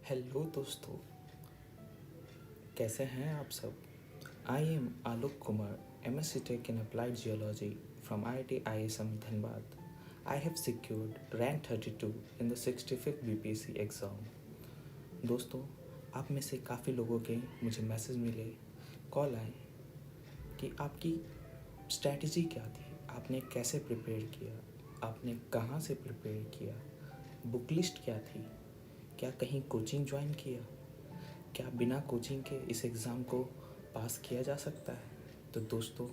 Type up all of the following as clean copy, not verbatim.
Hello दोस्तों, कैसे हैं आप सब। I am Alok Kumar, MS Tech in Applied Geology from IIT ISM Dhanbad. I have secured rank 32 in the 65th BPSC exam. दोस्तों, आप में से काफ़ी लोगों के मुझे मैसेज मिले, कॉल आए कि आपकी स्ट्रैटेजी क्या थी, आपने कैसे प्रिपेयर किया, आपने कहाँ से प्रिपेयर किया, बुक लिस्ट क्या थी, क्या कहीं कोचिंग ज्वाइन किया, क्या बिना कोचिंग के इस एग्ज़ाम को पास किया जा सकता है। तो दोस्तों,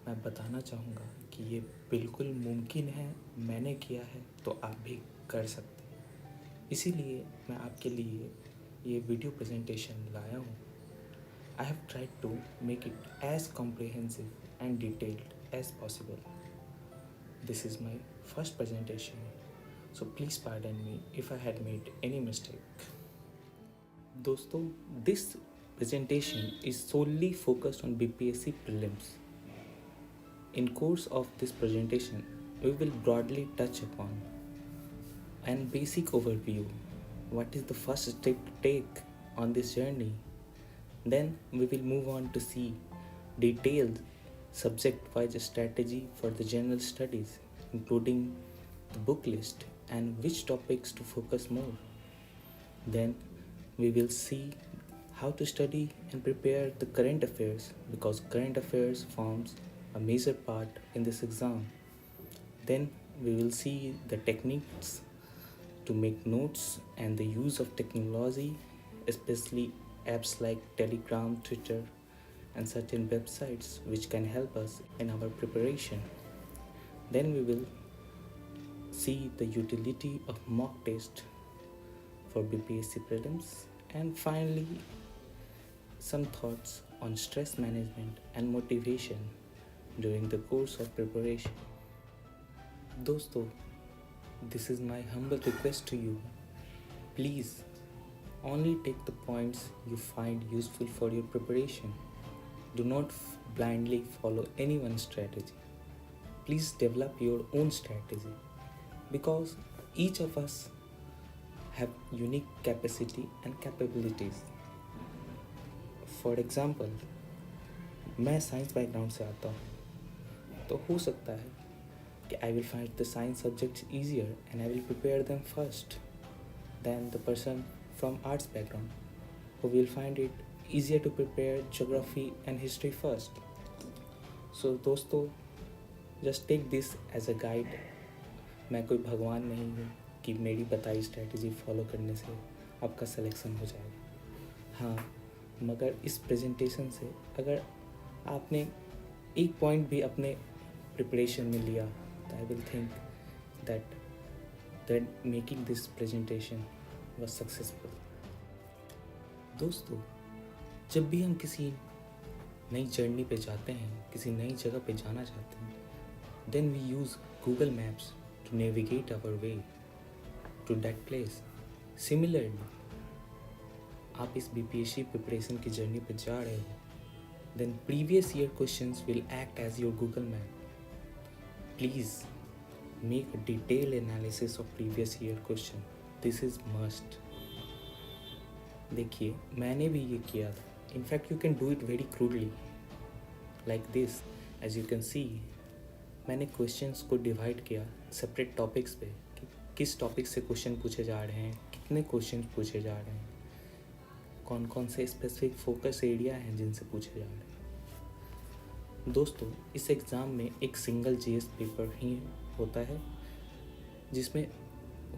मैं बताना चाहूँगा कि ये बिल्कुल मुमकिन है, मैंने किया है तो आप भी कर सकते हैं। इसीलिए मैं आपके लिए ये वीडियो प्रेजेंटेशन लाया हूँ। I have tried to make it as comprehensive and detailed as possible. This is my first presentation, so please pardon me if I had made any mistake. दोस्तों, this presentation is solely focused on BPSC prelims. In course of this presentation, we will broadly touch upon an basic overview. What is the first step to take on this journey? Then we will move on to see detailed subject-wise strategy for the general studies, including the book list and which topics to focus more. Then we will see how to study and prepare the current affairs, because current affairs forms a major part in this exam. Then we will see the techniques to make notes and the use of technology, especially apps like Telegram, Twitter, and certain websites which can help us in our preparation. Then we will see the utility of mock test for BPSC prelims, and finally some thoughts on stress management and motivation during the course of preparation. दोस्तों, this is my humble request to you. Please only take the points you find useful for your preparation. Do not blindly follow anyone's strategy. Please develop your own strategy, because each of us have unique capacity and capabilities. For example, मैं science background से आता हूँ, तो हो सकता है कि I will find the science subjects easier and I will prepare them first than the person from arts background, who will find it easier to prepare geography and history first. So दोस्तों, just take this as a guide. मैं कोई भगवान नहीं हूँ कि मेरी बताई strategy follow करने से आपका सिलेक्शन हो जाएगा। हाँ, मगर इस प्रेजेंटेशन से अगर आपने एक पॉइंट भी अपने प्रिपरेशन में लिया, तो I will think that making this presentation was successful. दोस्तों, जब भी हम किसी नई जर्नी पे जाते हैं, किसी नई जगह पे जाना चाहते हैं, then we use Google maps to navigate our way to that place. Similarly, आप इस BPSC प्रिपरेशन की जर्नी पर जा रहे हो, then previous year questions will act as your Google map. Please make a detailed analysis of previous year question. This is must. देखिए, मैंने भी ये किया था. In fact, you can do it very crudely, like this. As you can see, मैंने questions को divide किया separate topics पे कि किस टॉपिक से क्वेश्चन पूछे जा रहे हैं, कितने क्वेश्चन पूछे जा रहे हैं, कौन कौन से स्पेसिफिक फोकस एरिया हैं जिनसे पूछे जा रहे हैं. दोस्तों, इस एग्ज़ाम में एक सिंगल GS पेपर ही होता है जिसमें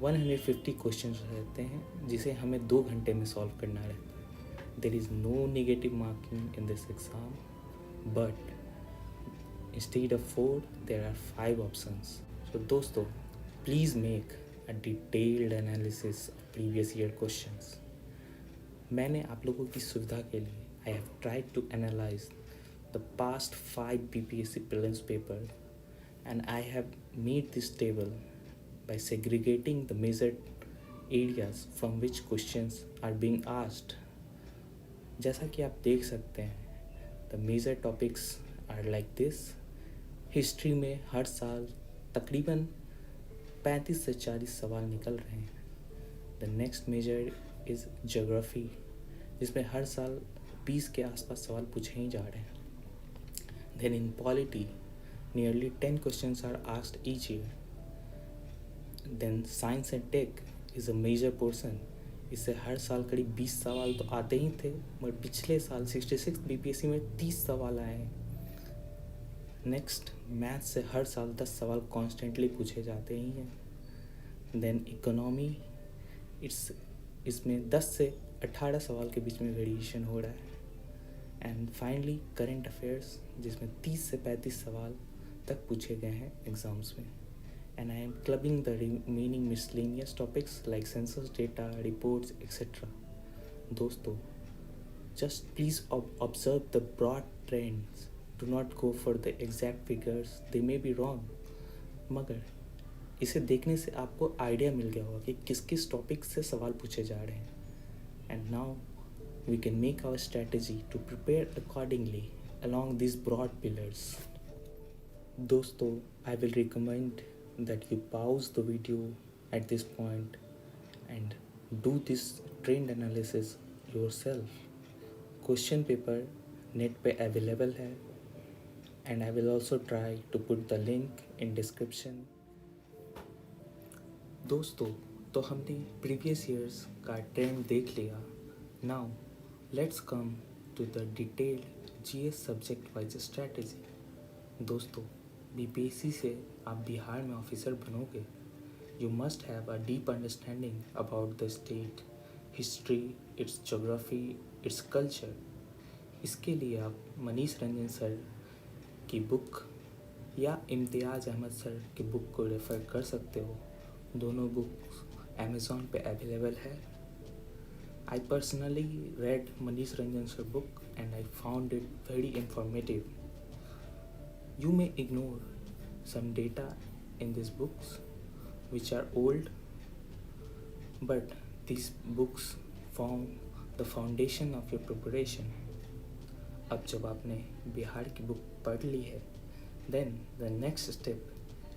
150 क्वेश्चन रहते हैं, जिसे हमें 2 घंटे में सॉल्व करना रहता है. There is no negative marking in this exam, but instead of 4 there are 5 options. So दोस्तों, please make a detailed analysis of previous year questions. मैंने आप लोगों की सुविधा के लिए I have tried to analyze the past 5 BPSC prelims paper, and I have made this table by segregating the major areas from which questions are being asked. जैसा कि आप देख सकते हैं, the major topics are like this. History में हर साल तकरीबन 35 से 40 सवाल निकल रहे हैं. The next major is geography, जिसमें हर साल 20 के आसपास सवाल पूछे ही जा रहे हैं. Then in polity, nearly 10 questions are asked each year. Then science and tech is a major portion. इससे हर साल करीब 20 सवाल तो आते ही थे, मगर पिछले साल 66 बीपीएससी में 30 सवाल आए हैं. नेक्स्ट, मैथ से हर साल 10 सवाल कॉन्स्टेंटली पूछे जाते ही हैं. देन इकोनॉमी, इसमें 10 से 18 सवाल के बीच में वेरिएशन हो रहा है. एंड फाइनली करंट अफेयर्स, जिसमें 30 से 35 सवाल तक पूछे गए हैं एग्ज़ाम्स में. And I am clubbing the remaining miscellaneous topics like census data, reports, etc. दोस्तों, just please observe the broad trends. Do not go for the exact figures. They may be wrong. मगर इसे देखने से आपको idea मिल गया होगा कि किस किस टॉपिक से सवाल पूछे जा रहे हैं. And now we can make our strategy to prepare accordingly along these broad pillars. दोस्तों, I will recommend that you pause the video at this point and do this trend analysis yourself. Question paper net पे available है and I will also try to put the link in description. दोस्तों, तो हमने previous years का trend देख लिया. Now let's come to the detailed GS subject wise strategy. दोस्तों, BPSC से आप बिहार में ऑफिसर बनोगे, you must have a deep understanding about the state, history, it's geography, its culture. इसके लिए आप मनीष रंजन सर की बुक या इम्तियाज़ अहमद सर की बुक को रेफ़र कर सकते हो. दोनों बुक्स अमेज़ॉन पे अवेलेबल है. I personally red Manish Ranjan sir book and I found it very informative. You may ignore some data in these books which are old, but these books form the foundation of your preparation. अब जब आपने बिहार की book पढ़ ली है, then the next step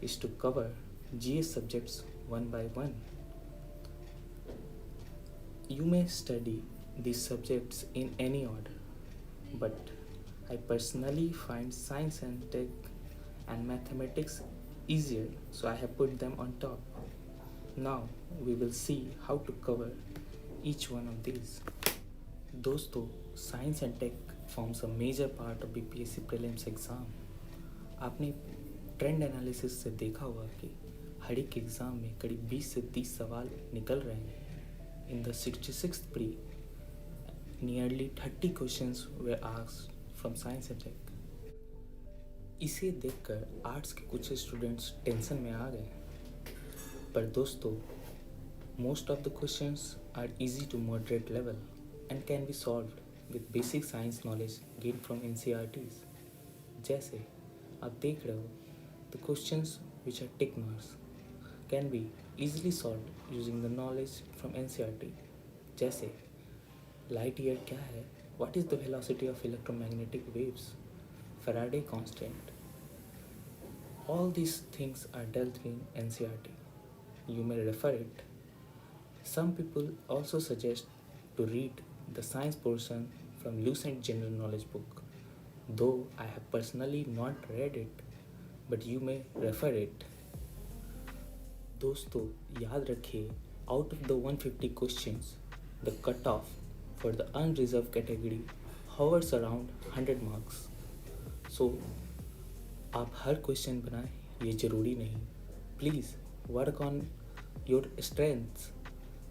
is to cover GS subjects one by one. You may study these subjects in any order, but I personally find science and tech and mathematics easier, so I have put them on top. Now we will see how to cover each one of these. दोस्तों, science and tech forms a major part of BPSC prelims exam. आपने trend analysis से देखा होगा कि हर एक exam में करीब 20 से 30 सवाल निकल रहे हैं. In the 66th pre, nearly 30 questions were asked from science and tech. इसे देखकर आर्ट्स के कुछ स्टूडेंट्स टेंशन में आ गए. पर दोस्तों, most of the questions are easy to moderate level and can be solved with basic science knowledge gain from NCERTs. जैसे आप देख रहे हो, the questions which are tick marks can be easily solved using the knowledge from NCERT. जैसे light year क्या है, what is the velocity of electromagnetic waves, Faraday constant. All these things are dealt in NCERT. You may refer it. Some people also suggest to read the science portion from Lucent General Knowledge book, though I have personally not read it, but you may refer it. दोस्तों, याद रखिए, out of the 150 questions, the cutoff for the unreserved category hovers around 100 marks. So, आप हर question बनाएं ये ज़रूरी नहीं. Please work on your strengths.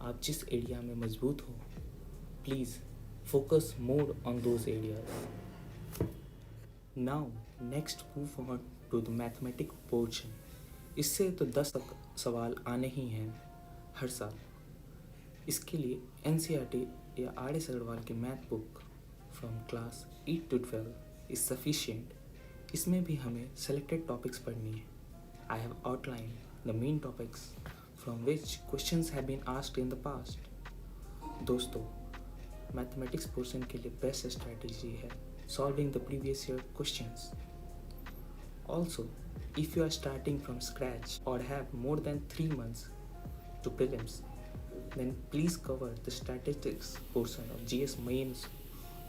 आप जिस एरिया में मजबूत हो, please focus more on those areas. Now next move on to the mathematic portion. इससे तो 10 तक सवाल आने ही हैं हर साल. इसके लिए एनसीईआरटी या आर एस अग्रवाल की math book from class 8 to 12 is sufficient. इसमें भी हमें सेलेक्टेड टॉपिक्स पढ़नी है. I have outline the main topics from which questions have been asked in the past. दोस्तों, मैथमेटिक्स पोर्शन के लिए बेस्ट स्ट्रैटेजी है solving the previous year questions. Also, if you are starting from scratch or have more than 3 months to prelims, then please cover the statistics portion of GS Mains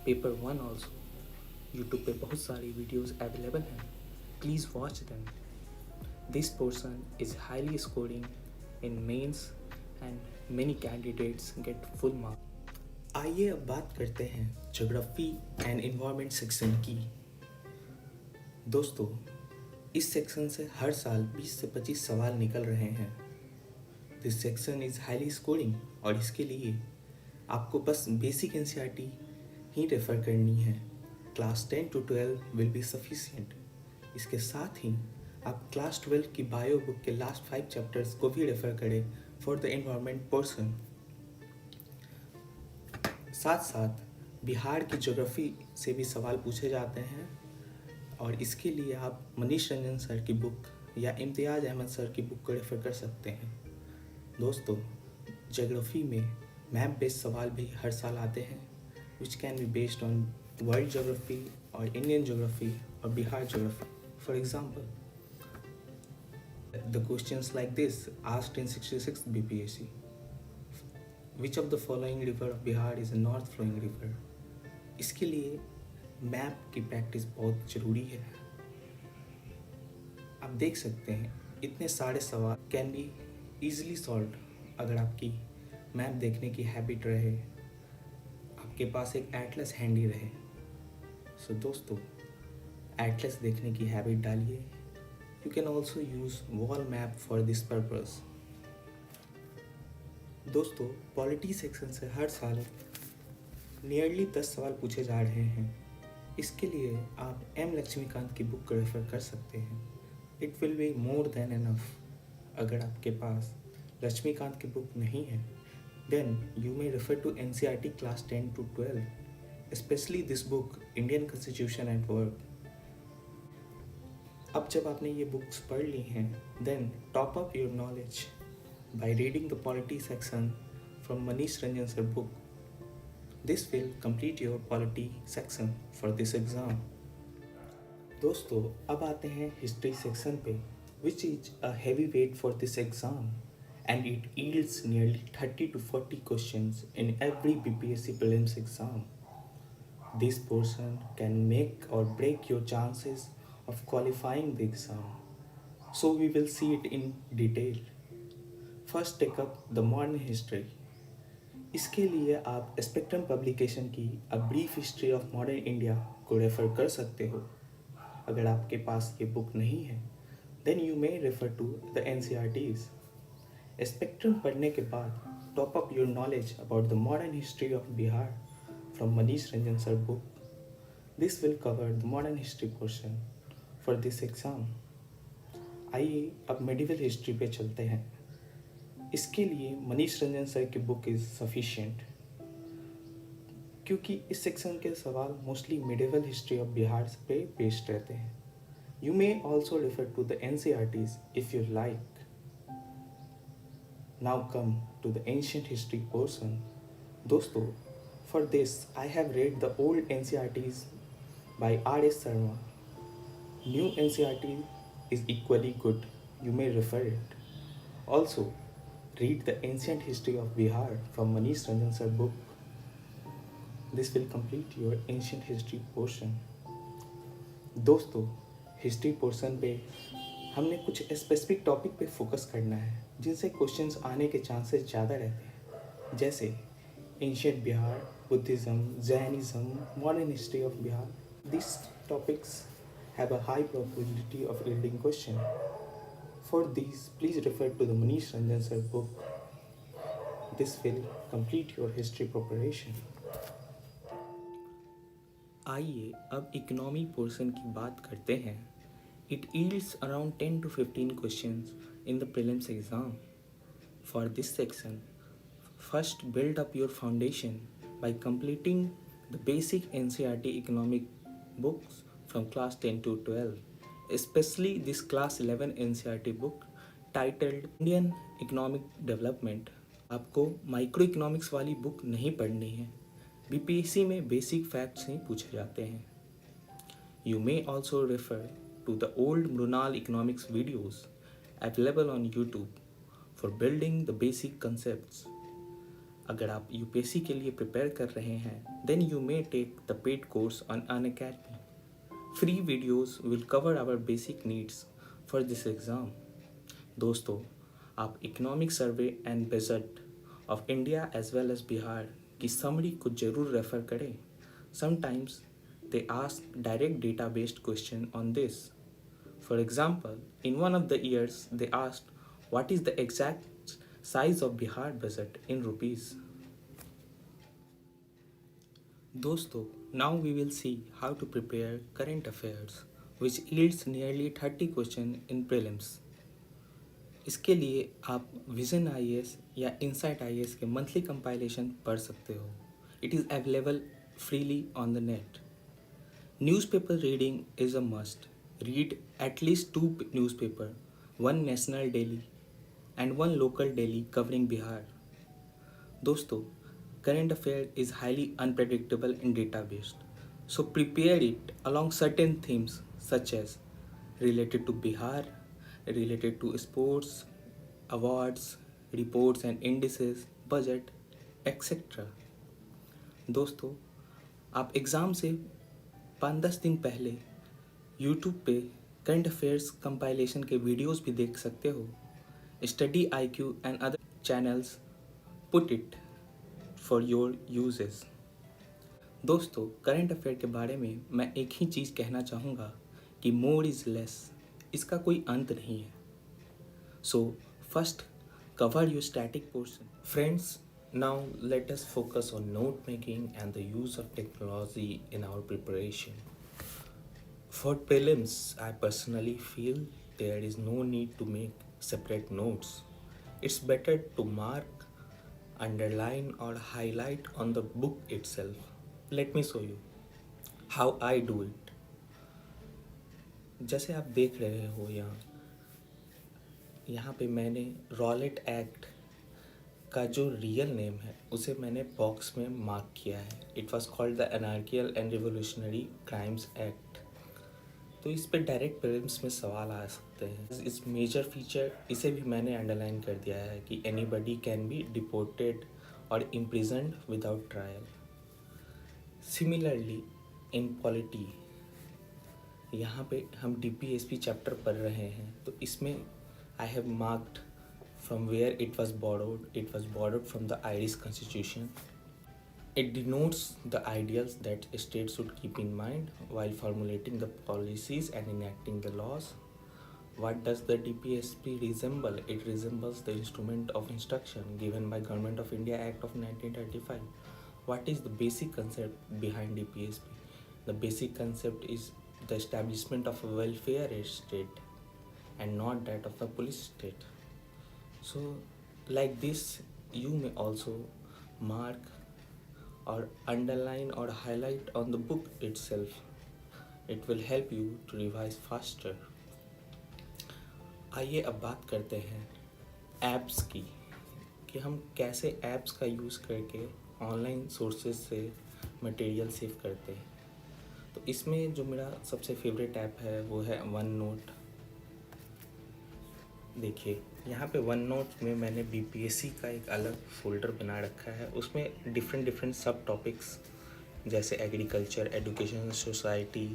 paper 1 also. YouTube पे बहुत सारी videos available हैं, please watch them. This portion is highly scoring in mains and many candidates get full marks. आइए अब बात करते हैं geography and environment section की. दोस्तों, इस सेक्शन से हर साल 20 से 25 सवाल निकल रहे हैं. This section is highly scoring और इसके लिए आपको बस बेसिक एनसीईआरटी ही रेफ़र करनी है. Class 10 to 12 will be sufficient. इसके साथ ही आप क्लास 12 की बायो बुक के लास्ट 5 चैप्टर्स को भी रेफ़र करें फॉर द एनवायरनमेंट पोर्शन. साथ साथ बिहार की ज्योग्राफी से भी सवाल पूछे जाते हैं और इसके लिए आप मनीष रंजन सर की बुक या इम्तियाज़ अहमद सर की बुक को रेफ़र कर सकते हैं. दोस्तों, ज्योग्राफी में मैप बेस्ड सवाल भी हर साल आते हैं which can be based on world geography or Indian geography or Bihar geography. For example, the questions like this asked in 66th BPSC. Which of the following river of Bihar is a north flowing river? इसके लिए map की practice बहुत ज़रूरी है. आप देख सकते हैं इतने सारे सवाल कैन बी ईजिली सॉल्व अगर आपकी मैप देखने की हैबिट रहे, आपके पास एक एटलस हैंडी रहे. सो दोस्तों, एटलस देखने की हैबिट डालिए. You can also use wall map for this purpose. दोस्तों, पॉलिटी सेक्शन से हर साल नियरली 10 सवाल पूछे जा रहे हैं. इसके लिए आप एम लक्ष्मीकांत की बुक को रेफ़र कर सकते हैं. It will be more than enough. अगर आपके पास लक्ष्मीकांत की बुक नहीं है, then you may refer to NCERT class 10 to 12, especially this book Indian Constitution at Work. अब जब आपने ये बुक्स पढ़ ली हैं, then top up your knowledge by reading the polity section from Manish Ranjan sir book. This will complete your polity section for this exam. दोस्तों, अब आते हैं हिस्ट्री सेक्शन पे, which is a heavy weight for this exam. And it yields nearly 30 to 40 questions in every BPSC prelims exam. This portion can make or break your chances of qualifying the exam. So we will see it in detail. First, take up the modern history. इसके लिए आप spectrum publication की A Brief History of Modern India को refer कर सकते हो. अगर आपके पास ये बुक नहीं है, then you may refer to the NCERTs. Spectrum पढ़ने के बाद top up your knowledge about the modern history of Bihar from Manish Ranjan sir book. This will cover the modern history portion for this exam. आइए अब medieval history पे चलते हैं. इसके लिए मनीष रंजन सर की बुक इज़ सफिशिएंट, क्योंकि इस सेक्शन के सवाल mostly medieval history of Bihar पे बेस्ड रहते हैं. You may also refer to the NCERTs if you like. Now come to the ancient history portion. दोस्तों, for this I have read the old NCERTs by R.S. Sharma. New NCERT is equally good. You may refer it. Also, read the ancient history of Bihar from Manish Ranjan sir book. This will complete your ancient history portion. दोस्तों, history portion पे हमने कुछ specific topic पे focus करना है जिनसे questions आने के चांसेस ज़्यादा रहते हैं, जैसे ancient Bihar, Buddhism, Jainism, modern history of Bihar. This topics have a high probability of yielding question. For this please refer to the Manish Ranjan sir book. This will complete your history preparation. आइए अब economy portion की बात करते हैं. It yields around 10 to 15 questions in the prelims exam. For this section, first build up your foundation by completing the basic NCERT economic books from class 10 to 12, especially this class 11 NCERT book titled Indian Economic Development. आपको micro economics वाली book नहीं पढ़नी है. BPSC में basic facts ही पूछे जाते हैं. You may also refer to the old Mrunal economics videos available on YouTube for building the basic concepts. अगर आप यूपीएससी के लिए प्रिपेयर कर रहे हैं then you may take the paid course on Unacademy. Free videos will cover our basic needs for this exam. दोस्तों, आप economic survey and budget of India as well as Bihar की समरी को जरूर रेफर करें. Sometimes they ask direct data based question on this. For example, in one of the years they asked what is the exact size of Bihar budget in rupees. दोस्तों, now we will see how to prepare current affairs which yields nearly 30 question in prelims. इसके लिए आप vision IAS या insight IAS के monthly compilation पढ़ सकते हो. It is available freely on the net. Newspaper reading is a must. Read at least 2 newspaper, one national daily and one local daily covering Bihar. दोस्तों, current affair is highly unpredictable and data-based. So prepare it along certain themes such as related to Bihar, related to sports, awards, reports and indices, budget, etc. दोस्तों, आप exam से 5-10 दिन पहले YouTube पे current affairs compilation के videos भी देख सकते हो. Study IQ and other channels put it for your uses. दोस्तों, करंट अफेयर के बारे में मैं एक ही चीज़ कहना चाहूँगा कि मोर इज़ लेस. इसका कोई अंत नहीं है. So first cover your static portion. Friends, now let us focus on note making and the use of technology in our preparation. For prelims, I personally feel there is no need to make separate notes. It's better to mark, underline or highlight on the book itself. Let me show you how I do it. जैसे आप देख रहे हो यहाँ पे मैंने Rowlatt act का जो रियल नेम है उसे मैंने बॉक्स में मार्क किया है. It was called the anarchical and revolutionary crimes act. तो इस पर डायरेक्ट प्रीलिम्स में सवाल आ सकते हैं. इस मेजर फीचर इसे भी मैंने अंडरलाइन कर दिया है कि एनीबडी कैन बी डिपोर्टेड और imprisoned without trial. Similarly in polity, यहाँ पे हम DPSP चैप्टर पढ़ रहे हैं तो इसमें I have marked from where it was borrowed. It was borrowed from the Irish Constitution. It denotes the ideals that states should keep in mind while formulating the policies and enacting the laws. What does the DPSP resemble? It resembles the instrument of instruction given by Government of India Act of 1935. What is the basic concept behind DPSP? The basic concept is the establishment of a welfare state and not that of a police state. So like this you may also mark or underline or highlight on the book itself. It will help you to revise faster. आइए अब बात करते हैं apps की कि हम कैसे apps का यूज़ करके ऑनलाइन सोर्सेज से मटेरियल सेव करते हैं. तो इसमें जो मेरा सबसे फेवरेट ऐप है वो है वन नोट. देखिए यहाँ पे वन नोट में मैंने BPSC का एक अलग फोल्डर बना रखा है. उसमें डिफरेंट सब टॉपिक्स जैसे agriculture, education, society,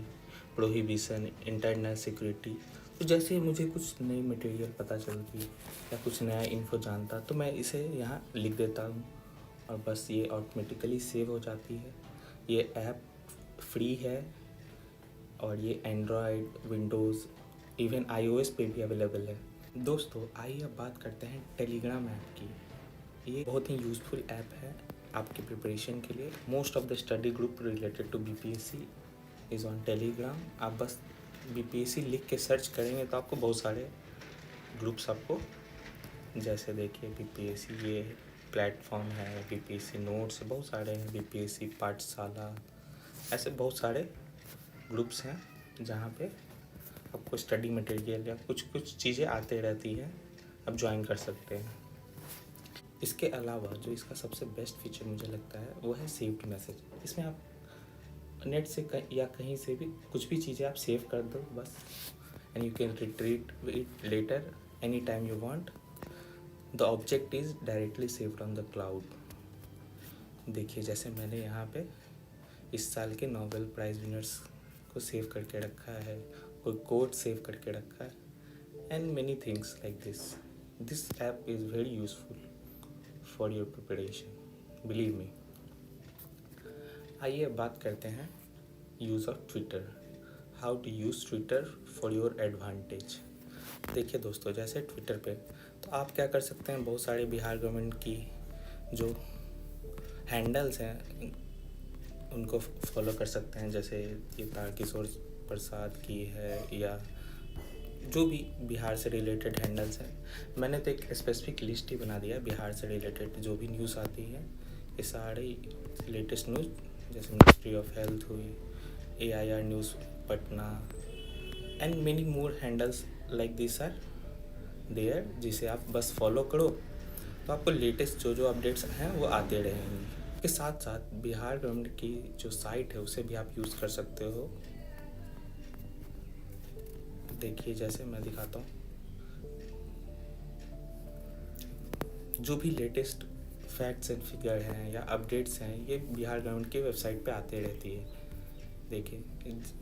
prohibition, internal security. तो जैसे मुझे कुछ नई मटेरियल पता चलती या कुछ नया इन्फो जानता तो मैं इसे यहाँ लिख देता हूँ और बस ये ऑटोमेटिकली सेव हो जाती है. ये ऐप फ्री है और ये एंड्रॉयड, विंडोज़, इवन iOS पे भी अवेलेबल है. दोस्तों, आइए अब बात करते हैं टेलीग्राम ऐप की. ये बहुत ही यूज़फुल ऐप है आपके प्रिपरेशन के लिए. Most of the study group related to BPSC is on Telegram. आप बस BPSC लिख के सर्च करेंगे तो आपको बहुत सारे ग्रुप्स आपको, जैसे देखिए BPSC ये प्लेटफॉर्म है, BPSC नोट्स बहुत सारे हैं, BPSC पाठशाला, ऐसे बहुत सारे ग्रुप्स हैं जहाँ पे आपको स्टडी मटेरियल या कुछ चीज़ें आते रहती हैं, आप ज्वाइन कर सकते हैं. इसके अलावा जो इसका सबसे बेस्ट फीचर मुझे लगता है वो है सेव्ड मैसेज. इसमें आप नेट से या कहीं से भी कुछ भी चीज़ें आप सेव कर दो बस, and you can retrieve it later any time you want. The object is directly saved on the cloud. देखिए जैसे मैंने यहाँ पे इस साल के नोबेल प्राइज़ विनर्स को सेव करके रखा है, कोई कोट सेव करके रखा है, and many things like this app is very useful for your preparation, believe me. आइए अब बात करते हैं use of Twitter, how to use Twitter for your advantage. देखिए दोस्तों, जैसे ट्विटर पे तो आप क्या कर सकते हैं, बहुत सारे बिहार गवर्नमेंट की जो हैंडल्स हैं उनको फॉलो कर सकते हैं, जैसे ये तारकिशोर प्रसाद की है या जो भी बिहार से रिलेटेड हैंडल्स हैं। मैंने तो एक स्पेसिफिक लिस्ट ही बना दिया है बिहार से रिलेटेड जो भी न्यूज़ आती है, ये सारे लेटेस्ट न्यूज़, जैसे मिनिस्ट्री ऑफ हेल्थ हुई, AIR news Patna, and many more handles like this are there, जिसे आप बस फॉलो करो तो आपको लेटेस्ट जो जो अपडेट्स हैं वो आते रहेंगे। इसके साथ साथ बिहार गवर्नमेंट की जो साइट है उसे भी आप यूज़ कर सकते हो। देखिए जैसे मैं दिखाता हूँ, जो भी लेटेस्ट फैक्ट्स एंड फिगर हैं या अपडेट्स हैं ये बिहार गवर्नमेंट की वेबसाइट पे आते रहती है। देखिए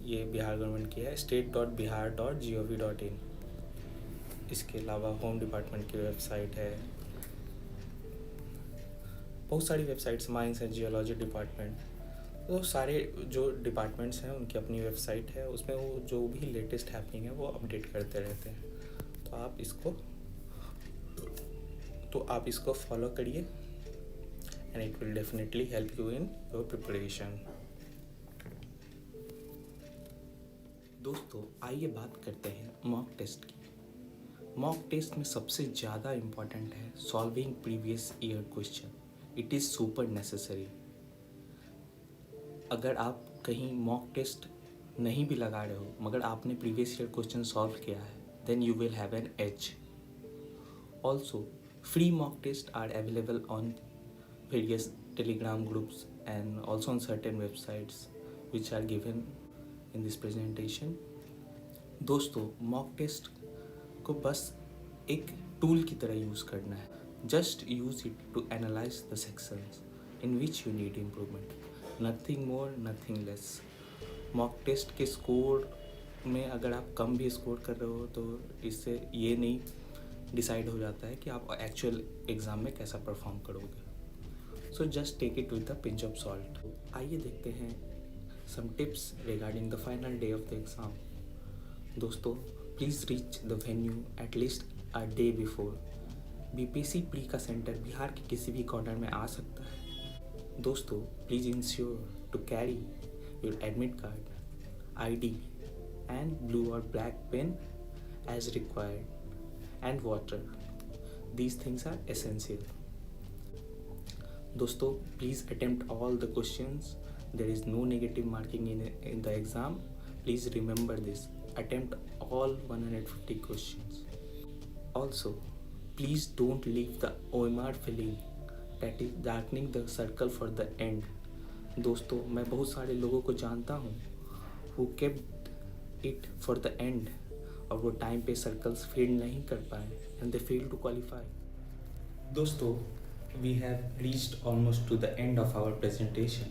ये बिहार गवर्नमेंट की है, state.bihar.gov.in। इसके अलावा होम डिपार्टमेंट की वेबसाइट है, बहुत सारी websites, mines and geology department, तो सारे जो डिपार्टमेंट्स हैं उनकी अपनी वेबसाइट है, उसमें वो जो भी लेटेस्ट हैपनिंग है वो अपडेट करते रहते हैं। तो आप इसको फॉलो करिए and it will definitely help you in your preparation. दोस्तों आइए बात करते हैं मॉक टेस्ट की। मॉक टेस्ट में सबसे ज़्यादा इम्पॉर्टेंट है solving previous year question. It is super necessary. अगर आप कहीं मॉक टेस्ट नहीं भी लगा रहे हो मगर आपने प्रीवियस ईयर क्वेश्चन सॉल्व किया है, then you will have an edge. Also free mock tests are available on various telegram groups and also on certain websites which are given in this presentation। दोस्तों mock test को बस एक tool की तरह use करना है। Just use it to analyse the sections in which you need improvement, nothing more nothing less. Mock test के score में अगर आप कम भी स्कोर कर रहे हो तो इससे ये नहीं डिसाइड हो जाता है कि आप एक्चुअल एग्ज़ाम में कैसा परफॉर्म करोगे। So just take it with the pinch of salt. आइए देखते हैं some tips regarding the final day of the exam. दोस्तों please reach the venue at least a day before. BPSC pre का centre Bihar के किसी भी corner में आ सकता है। दोस्तों please ensure to carry your admit card, ID and blue और black pen as required and water. These things are essential. दोस्तों please attempt all the questions. There is no negative marking in the exam. Please remember this. Attempt all 150 questions. Also, please don't leave the OMR filling, that is darkening the circle for the end. दोस्तों मैं बहुत सारे लोगों को जानता हूँ who kept it for the end और वो टाइम पे सर्कल्स फिल नहीं कर पाए and they fail to qualify. दोस्तों we have reached almost to the end of our presentation.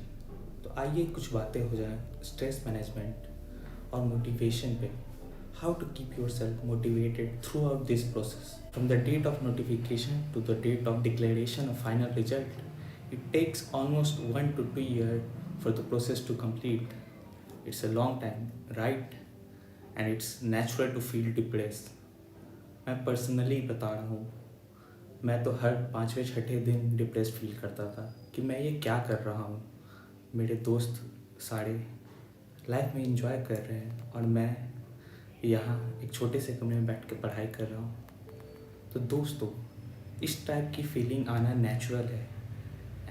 तो आइए कुछ बातें हो जाएं स्ट्रेस मैनेजमेंट और मोटिवेशन पे। How to keep yourself motivated throughout this process from the date of notification to the date of declaration of final result. It takes almost 1 to 2 years for the process to complete. It's a long time, right? And it's natural to feel depressed. मैं personally बता रहा हूँ, मैं तो हर 5वें 6ठे दिन depress feel करता था कि मैं ये क्या कर रहा हूँ। मेरे दोस्त सारे लाइफ में एंजॉय कर रहे हैं और मैं यहाँ एक छोटे से कमरे में बैठ के पढ़ाई कर रहा हूँ। तो दोस्तों इस टाइप की फीलिंग आना नेचुरल है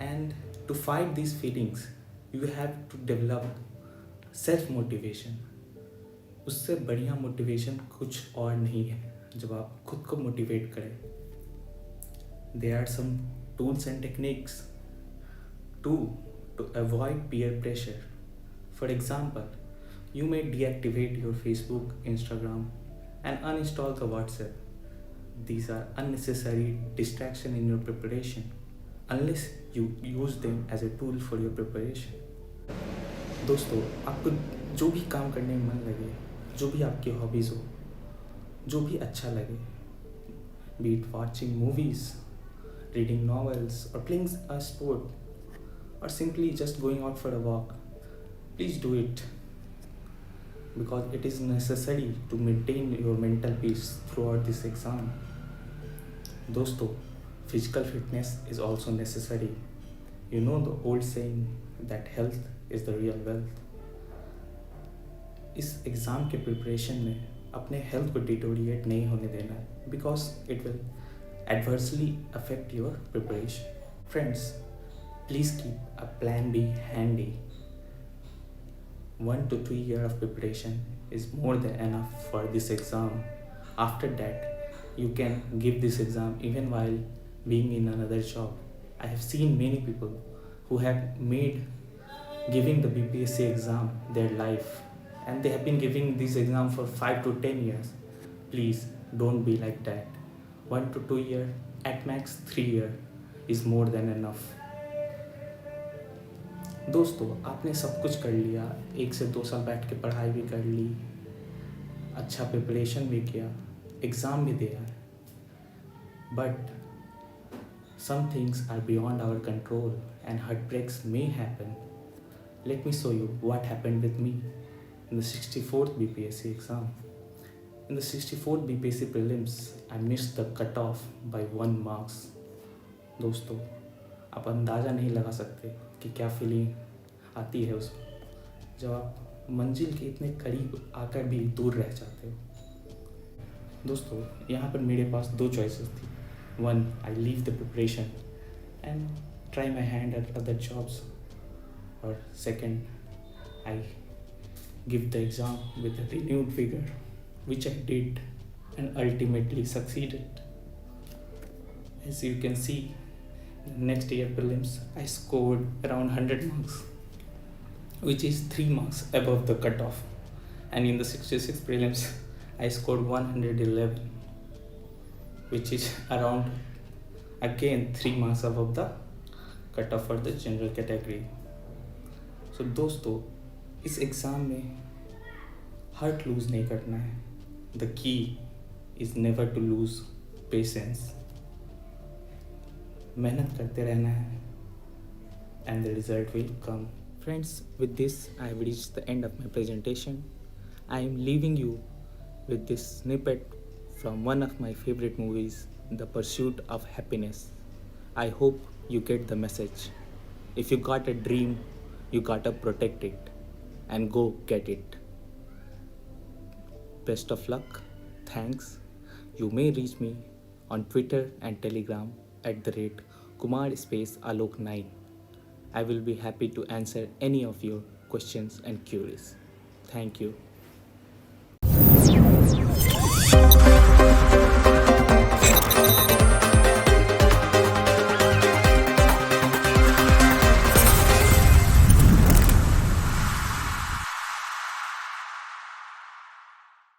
and to fight this feelings you have to develop self motivation. उससे बढ़िया मोटिवेशन कुछ और नहीं है जब आप खुद को मोटिवेट करें। There are some tools and techniques to avoid peer pressure. For example, you may deactivate your Facebook, Instagram and uninstall the WhatsApp. These are unnecessary distraction in your preparation. unless you use them as a tool for your preparation. दोस्तों, आपको जो भी काम करने में मन लगे, जो भी आपकी हॉबीज़ हो, जो भी अच्छा लगे, be it watching movies, reading novels, or playing a sport, or simply just going out for a walk, please do it, because it is necessary to maintain your mental peace throughout this exam. दोस्तों, physical fitness is also necessary. You know the old saying that health is the real wealth. इस exam के preparation में अपने health को deteriorate नहीं होने देना है, because it will adversely affect your preparation. Friends, please keep a plan B handy. 1 to 2 years of preparation is more than enough for this exam. After that, you can give this exam even while being in another job. I have seen many people who have made giving the BPSC exam their life, and they have been giving this exam for 5 to 10 years. Please don't be like that. 1 to 2 years, at max 3 years is more than enough. दोस्तों, आपने सब कुछ कर लिया, 1 से 2 साल बैठ के पढ़ाई भी कर ली, अच्छा प्रिपरेशन भी किया, एग्ज़ाम भी दिया, but some things are beyond our control and heartbreaks may happen. Let me show you what happened with me in the 64th BPSC exam. In the 64th BPSC prelims, I missed the cutoff by 1 marks. दोस्तों, आप अंदाज़ा नहीं लगा सकते कि क्या feeling आती है उसमें जब आप मंजिल के इतने करीब आकर भी दूर रह जाते हो। दोस्तों, यहाँ पर मेरे पास 2 चॉइसेस थी। 1, I leave the preparation and try my hand at other jobs, or 2nd, I give the exam with a renewed vigor, which I did and ultimately succeeded. As you can see, next year prelims I scored around 100 marks, which is 3 marks above the cutoff, and in the 66 prelims I scored 111, which is around again 3 marks above the cutoff for the general category. So दोस्तों, इस exam में heart loose नहीं करना है. The key is never to lose patience. मेहनत करते रहना है and the result will come. Friends, with this I have reached the end of my presentation. I am leaving you with this snippet from one of my favorite movies, The Pursuit of Happiness. I hope you get the message. If you got a dream, you gotta protect it and go get it. Best of luck. Thanks. You may reach me on Twitter and Telegram @ Kumar_Alok9. I will be happy to answer any of your questions and queries. Thank you.